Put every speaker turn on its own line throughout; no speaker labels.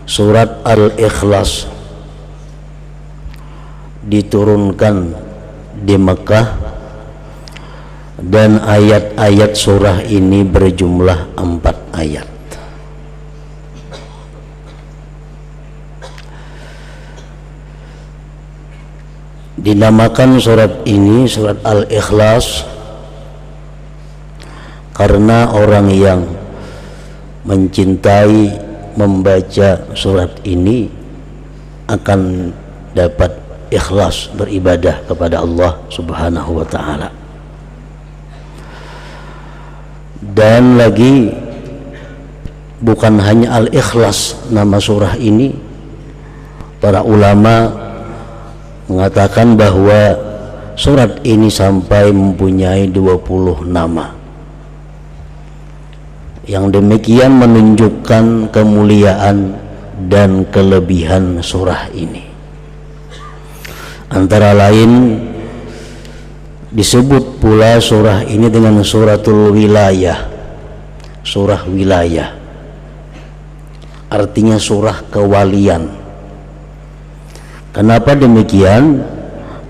Surat Al-Ikhlas diturunkan di Mekah dan ayat-ayat surah ini berjumlah 4 ayat. Dinamakan surat ini surat Al-Ikhlas karena orang yang mencintai membaca surat ini akan dapat ikhlas beribadah kepada Allah Subhanahu wa ta'ala. Dan lagi bukan hanya Al-Ikhlas nama surah ini, para ulama mengatakan bahwa surat ini sampai mempunyai 20 nama. Yang demikian menunjukkan kemuliaan dan kelebihan surah ini. Antara lain disebut pula surah ini dengan suratul wilayah, surah wilayah, artinya surah kewalian. Kenapa demikian?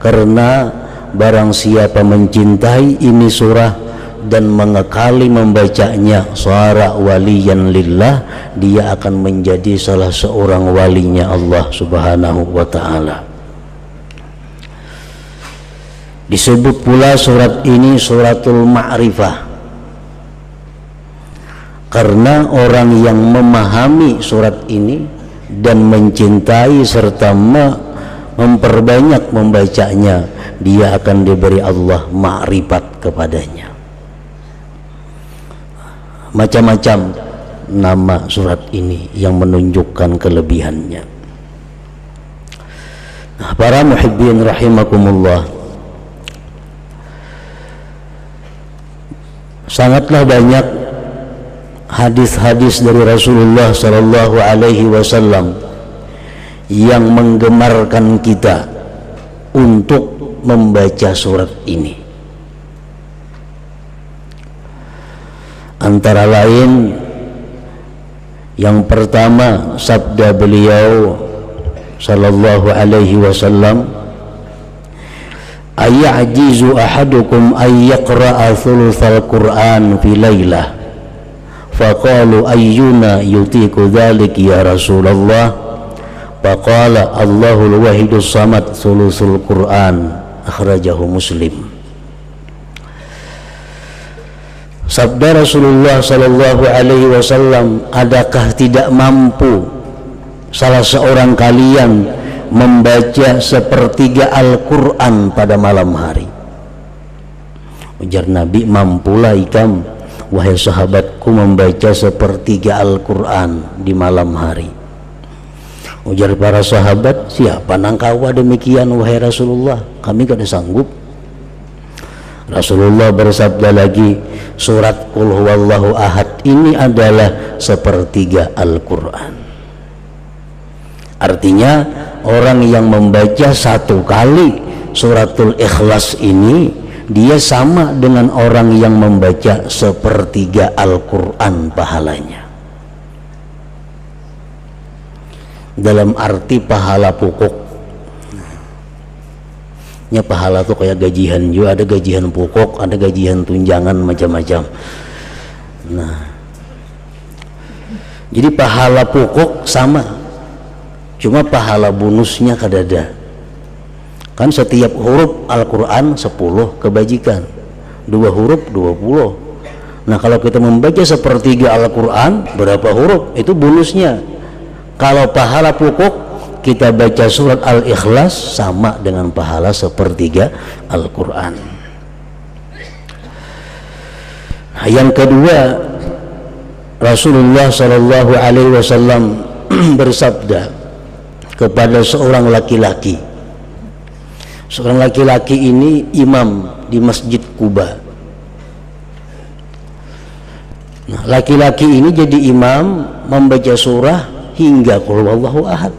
Karena barang siapa mencintai ini surah dan mengekali membacanya suara waliyan lillah, dia akan menjadi salah seorang walinya Allah Subhanahu wa ta'ala. Disebut pula surat ini suratul ma'rifah karena orang yang memahami surat ini dan mencintai serta memperbanyak membacanya, dia akan diberi Allah ma'rifat kepadanya. Macam-macam nama surat ini yang menunjukkan kelebihannya. Nah, para muhibbin rahimakumullah, sangatlah banyak hadis-hadis dari Rasulullah sallallahu alaihi wasallam yang menggemarkan kita untuk membaca surat ini. Antara lain yang pertama sabda beliau sallallahu alaihi wasallam, ayajizu ahadukum ay yaqra'a thulutsal Qur'an fi lailah, faqalu ayyuna yutiku dzalik ya Rasulullah, faqala Allahul wahidus samad thulutsul Qur'an, akhrajahu Muslim. Sabda Rasulullah sallallahu alaihi wasallam, adakah tidak mampu salah seorang kalian membaca sepertiga Al-Quran pada malam hari? Ujar Nabi, mampulah ikam wahai sahabatku membaca sepertiga Al-Quran di malam hari. Ujar para sahabat, siapa nangkawa demikian wahai Rasulullah, kami kada sanggup. Rasulullah bersabda lagi, surat Qul huwallahu ahad ini adalah sepertiga Al-Quran. Artinya orang yang membaca satu kali suratul Ikhlas ini, dia sama dengan orang yang membaca sepertiga Al-Quran pahalanya. Dalam arti pahala pokok. Ya, pahala tuh kayak gajian juga, ada gajian pokok, ada gajian tunjangan, macam-macam. Nah, jadi pahala pokok sama, cuma pahala bonusnya kadada. Kan setiap huruf Al-Quran 10 kebajikan, 2 huruf 20. Nah, kalau kita membaca sepertiga Al-Quran, berapa huruf? Itu bonusnya. Kalau pahala pokok kita baca surat Al-Ikhlas sama dengan pahala sepertiga Al-Quran. Nah, yang kedua, Rasulullah sallallahu alaihi wasallam bersabda kepada seorang laki-laki. Seorang laki-laki ini imam di Masjid Quba. Nah, laki-laki ini jadi imam membaca surah hingga Qul huwallahu ahad.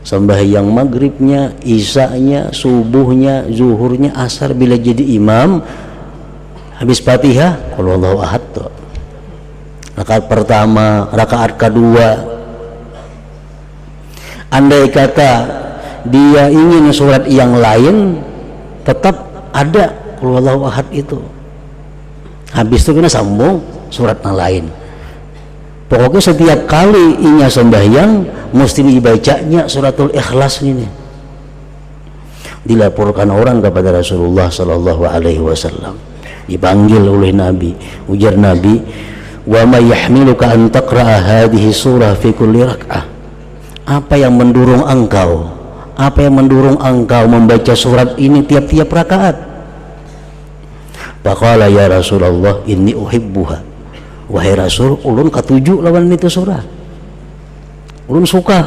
Sembahyang maghribnya, isanya, subuhnya, zuhurnya, asar, bila jadi imam habis Fatihah Qul huwallahu ahad tuh. rakaat pertama, rakaat kedua. Andai kata dia ingin surat yang lain, tetap ada qul huwallahu ahad itu. Habis itu kena sambung surat yang lain. Pokoknya setiap kali inya sembahyang mesti dibacanya suratul Ikhlas ini. Dilaporkan orang kepada Rasulullah sallallahu alaihi wasallam. Dipanggil oleh Nabi, ujar Nabi, "Wa ma yahmiluka an taqra'a hadhihi surah fi kulli rak'ah?" Apa yang mendorong engkau? Apa yang mendorong engkau membaca surat ini tiap-tiap rakaat? Faqala ya Rasulullah inni uhibbuha. Wahai Rasul, ulun katuju lawan itu surah. Ulun suka.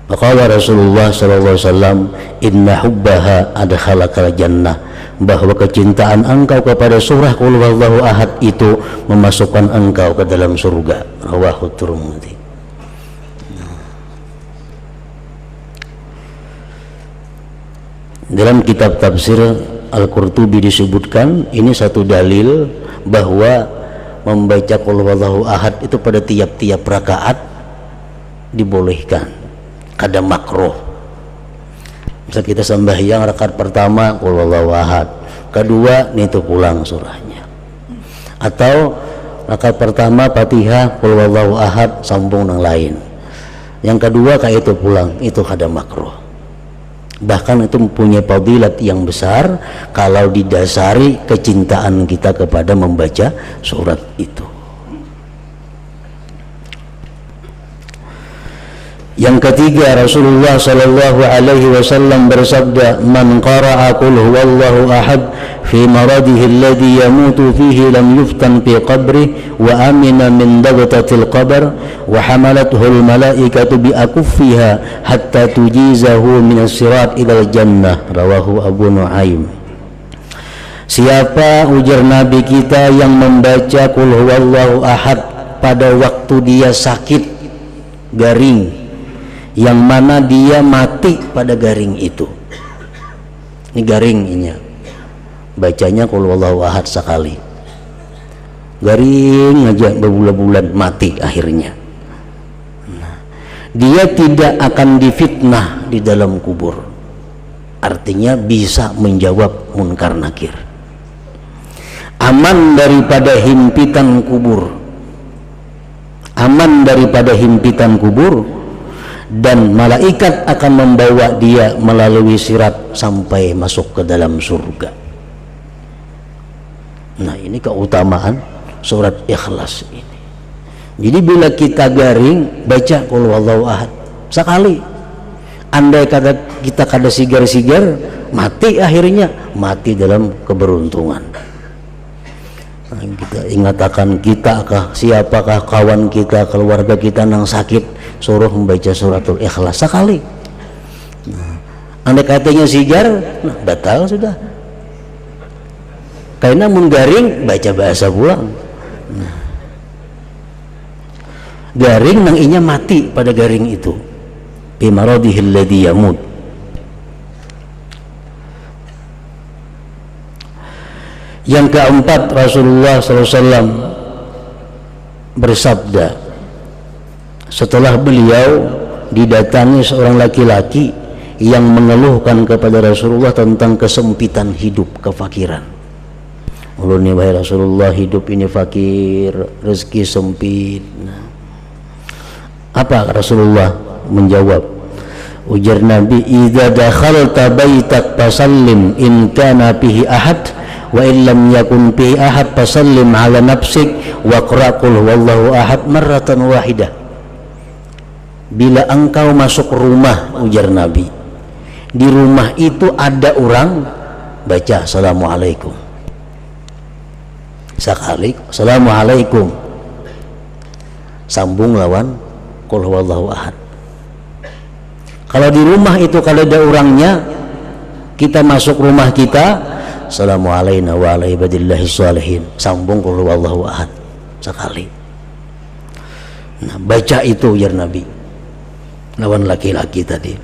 Faqala Rasulullah sallallahu alaihi wasallam, inna hubbaha adkhalakal jannah. Bahwa kecintaan engkau kepada surah qul huwallahu ahad itu memasukkan engkau ke dalam surga. Rawahu Tirmidzi. Dalam kitab tafsir Al-Qurtubi disebutkan ini satu dalil bahwa membaca qul huwallahu ahad itu pada tiap-tiap rakaat dibolehkan, kada makruh. Misal kita sembahyang rakaat pertama qul huwallahu ahad, kedua itu pulang surahnya, atau rakaat pertama Fatihah qul huwallahu ahad sambung yang lain, yang kedua kayak itu pulang, itu kada makruh. Bahkan itu mempunyai fadilat yang besar kalau didasari kecintaan kita kepada membaca surat itu. Yang ketiga, Rasulullah sallallahu alaihi wasallam bersabda, "Man qara'a qul huwallahu ahad fi maradihi alladhi yamutu fihi lam yuftan fi qabrihi wa amina min dagtatil qabr wa hamalathu al-malaikatu bi akuffiha hatta tujizahu min as-sirat ila al-jannah." Rawahu Abu Nuaim. Siapa, ujar Nabi kita, yang membaca qul huwallahu ahad pada waktu dia sakit garing, yang mana dia mati pada garing itu. Ini garing ini, bacanya qul huwallahu ahad sekali, garing aja berbulan-bulan, mati akhirnya. Dia tidak akan difitnah di dalam kubur, artinya bisa menjawab munkar nakir, aman daripada himpitan kubur, aman daripada himpitan kubur, dan malaikat akan membawa dia melalui sirat sampai masuk ke dalam surga. Nah, ini keutamaan surat Ikhlas ini. Jadi bila kita garing baca qul huwallahu ahad sekali, andai kata kita kada sigar-sigar, mati akhirnya, mati dalam keberuntungan. Nah, kita ingatakan kita kah, siapakah kawan kita, keluarga kita yang sakit, suruh membaca suratul Ikhlas sekali. Nah, andai katanya sigar, nah batal sudah. Karena menggaring baca bahasa pulang. Nah, garing nang inya mati pada garing itu. Bi maradihi alladhi yamut. Yang keempat, Rasulullah SAW bersabda setelah beliau didatangi seorang laki-laki yang mengeluhkan kepada Rasulullah tentang kesempitan hidup, kefakiran. Ulun, wahai Rasulullah, hidup ini fakir, rezeki sempit. Nah, apa Rasulullah menjawab? Ujar Nabi, "Idza dakhalta baitak fasallim in kana fihi ahad wa illam yakun fi ahad fasallim ala nafsik wa qra qul huwallahu ahad marratan wahidah." Bila engkau masuk rumah, ujar Nabi, di rumah itu ada orang, baca assalamualaikum sekali, assalamualaikum, sambung lawan qul huwallahu ahad. Kalau di rumah itu kalau ada orangnya, kita masuk rumah kita, assalamualaikum wa ala ibadillahi sholihin, sambung qul huwallahu ahad sekali. Nah, baca itu ya Nabi lawan laki-laki tadi.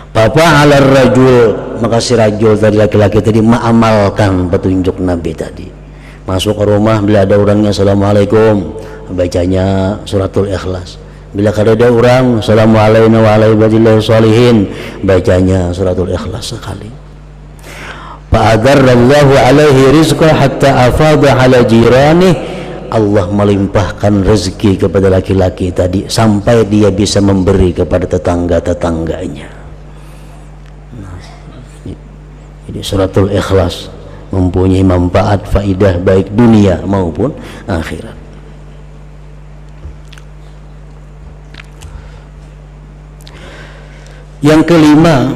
Papa alar rajul, maka si rajul tadi, laki-laki tadi, mengamalkan petunjuk Nabi tadi, Masuk ke rumah, bila ada orangnya assalamualaikum, bacanya suratul Ikhlas. Bila kada ada orang, assalamualaikum warahmatullahi wabarakatuh, bacanya suratul Ikhlas sekali. Fa'adarrallahu alaihi rizqa hatta afadha ala jirani. Allah melimpahkan rezeki kepada laki-laki tadi sampai dia bisa memberi kepada tetangga-tetangganya. Jadi suratul Ikhlas mempunyai manfaat faidah baik dunia maupun akhirat. Yang kelima,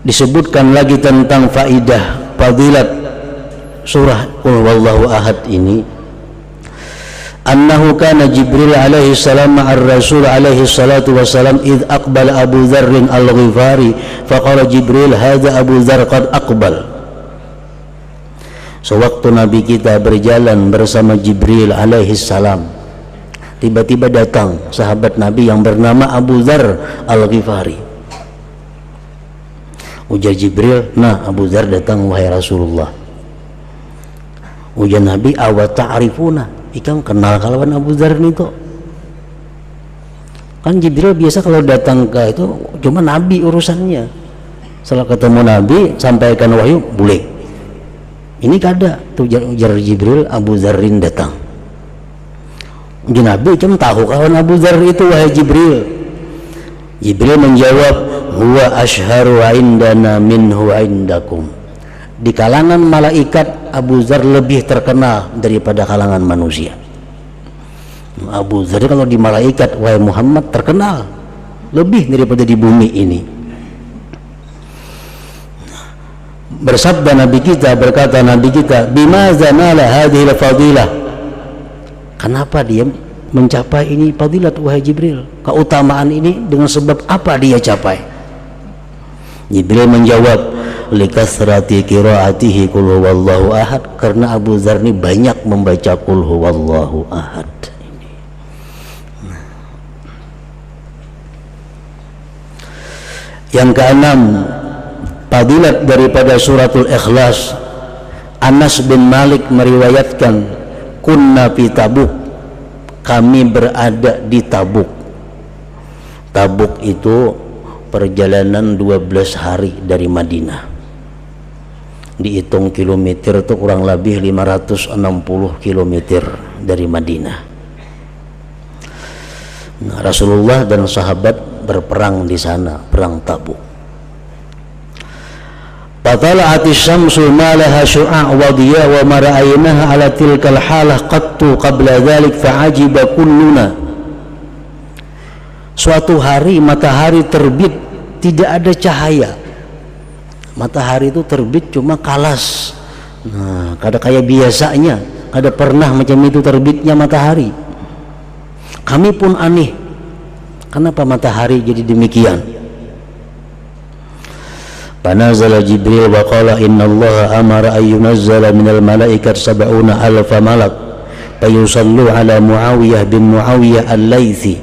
disebutkan lagi tentang faidah fadilat surah Qul Huwallahu Ahad ini. Annahu kana Jibril alaihi salam ma'ar Rasul alaihi salatu wassalam id aqbala Abu Dzar al-Ghifari faqala Jibril hadza Abu Dzar qad aqbal. Sewaktu Nabi kita berjalan bersama Jibril alaihi salam, tiba-tiba datang sahabat Nabi yang bernama Abu Dzar al-Ghifari. Ujar Jibril, nah Abu Dzar datang wahai Rasulullah. Ujar Nabi, awa ta'rifuna, ikam kenal kalawan Abu Dzar itu? Kan Jibril biasa kalau datang ke itu cuma Nabi urusannya. Setelah ketemu Nabi sampaikan wahyu boleh. Ini kada tuh ujar Jibril, Abu Dzarrin datang. Ujar Nabi, ikam tahu kawan Abu Dzar itu wahai Jibril? Jibril menjawab, huwa ashharu indana minhu indakum. Di kalangan malaikat Abu Dzar lebih terkenal daripada kalangan manusia. Abu Dzar kalau di malaikat wahai Muhammad terkenal lebih daripada di bumi ini. Bersabda Nabi kita, berkata Nabi kita, bimaza nala hadhil fadilah, kenapa dia mencapai ini fadilat wahai Jibril? Keutamaan ini dengan sebab apa dia capai? Jibril menjawab, likasrati qiraatihi qul huwallahu ahad, karena Abu Dzar ini banyak membaca qul huwallahu ahad. Yang keenam, fadilat daripada suratul Ikhlas. Anas bin Malik meriwayatkan, kunna fi Tabuk, kami berada di Tabuk. Tabuk itu perjalanan 12 hari dari Madinah. Dihitung kilometer itu kurang lebih 560 kilometer dari Madinah. Nah, Rasulullah dan sahabat berperang di sana, perang Tabuk. Fatala'ati syamsu ma laha syu'a' wa diya wa ma ra'aynaha ala tilkal halah qattu qabla dhalik fa'ajiba kulluna. Suatu hari matahari terbit, tidak ada cahaya. Matahari itu terbit cuma kalas. Nah, kada kayak biasanya, kada pernah macam itu terbitnya matahari. Kami pun aneh, kenapa matahari jadi demikian? Panazala Jibril wa qala innallaha amara an yunazzala minal malaikat sab'una alfa malak fayusallu ala Muawiyah bin Muawiyah al-Laythi.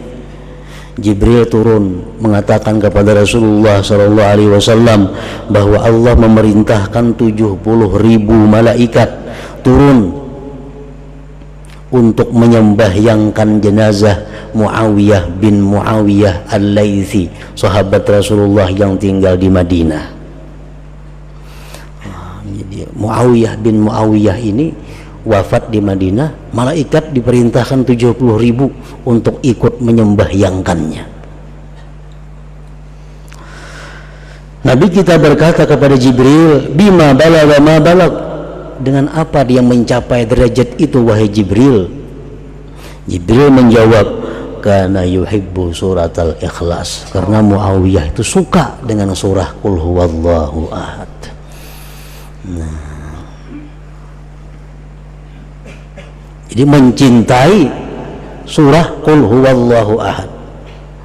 Jibril turun mengatakan kepada Rasulullah sallallahu alaihi wasallam bahwa Allah memerintahkan 70.000 malaikat turun untuk menyembahyangkan jenazah Muawiyah bin Muawiyah al-Laythi, sahabat Rasulullah yang tinggal di Madinah. Muawiyah bin Muawiyah ini wafat di Madinah, malaikat diperintahkan 70.000 untuk ikut menyembahyangkannya. Nabi kita berkata kepada Jibril, bima balagha ma balag, dengan apa dia mencapai derajat itu wahai Jibril? Jibril menjawab, kana yuhibbu suratal Ikhlas, karena Muawiyah itu suka dengan surah Qul Huwallahu Ahad. Nah, jadi mencintai surah Qul Huwallahu Ahad,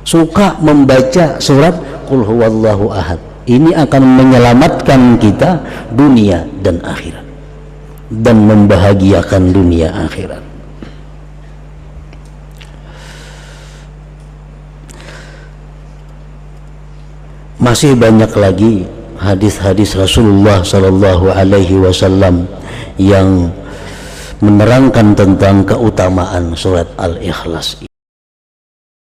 suka membaca surat Qul Huwallahu Ahad. Ini akan menyelamatkan kita dunia dan akhirat, dan membahagiakan dunia akhirat. Masih banyak lagi hadis-hadis Rasulullah sallallahu alaihi wasallam yang menerangkan tentang keutamaan surat Al-Ikhlas.